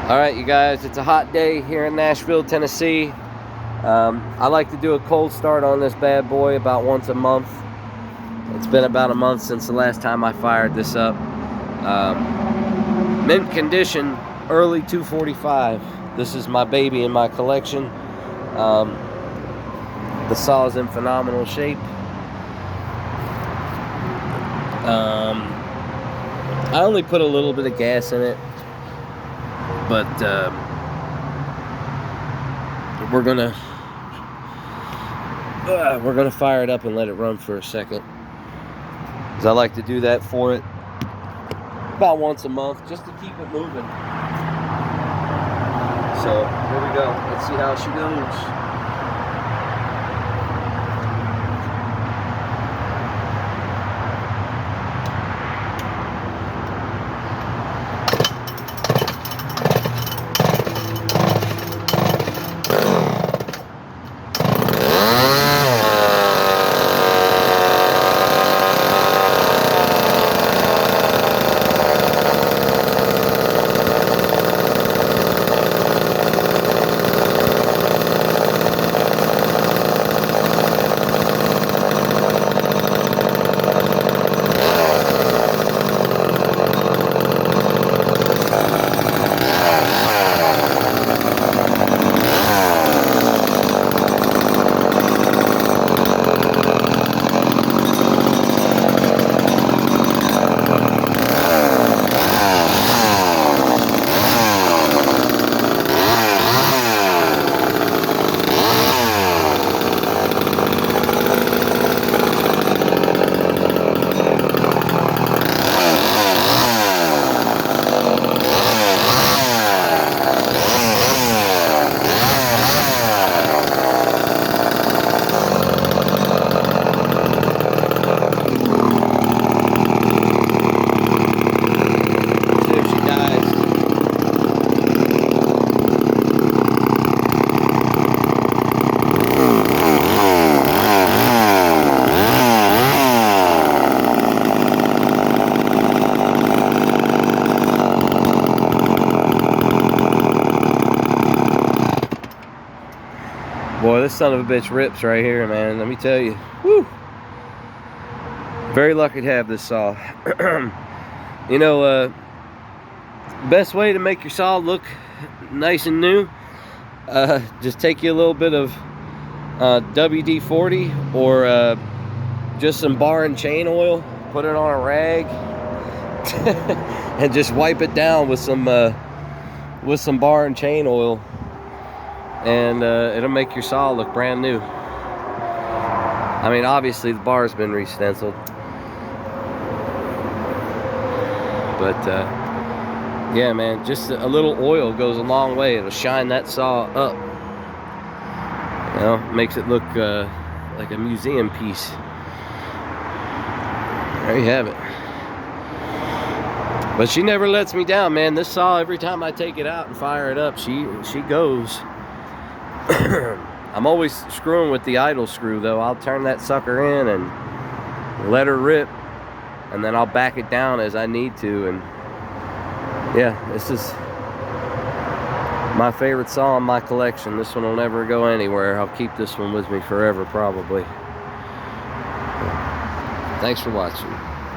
Alright, you guys, it's a hot day here in Nashville, Tennessee. I like to do a cold start on this bad boy about once a month. It's been about a month since the last time I fired this up. Mint condition, early 245. This is my baby in my collection. The saw is in phenomenal shape. I only put a little bit of gas in it, but we're gonna fire it up and let it run for a second, because I like to do that for it about once a month just to keep it moving. So here we go. Let's see how she goes. Boy, this son of a bitch rips right here, man. Let me tell you. Woo! Very lucky to have this saw. You know, best way to make your saw look nice and new, just take you a little bit of WD-40 or just some bar and chain oil, put it on a rag, and just wipe it down with some bar and chain oil. And it'll make your saw look brand new. I mean, obviously the bar's been re-stenciled, but yeah, man, just a little oil goes a long way. It'll shine that saw up, you know, makes it look like a museum piece. There you have it. But she never lets me down, man. This saw, every time I take it out and fire it up, she goes. I'm always screwing with the idle screw, though. I'll turn that sucker in and let her rip, and then I'll back it down as I need to. And yeah, this is my favorite saw in my collection. This one will never go anywhere. I'll keep this one with me forever, probably. Thanks for watching.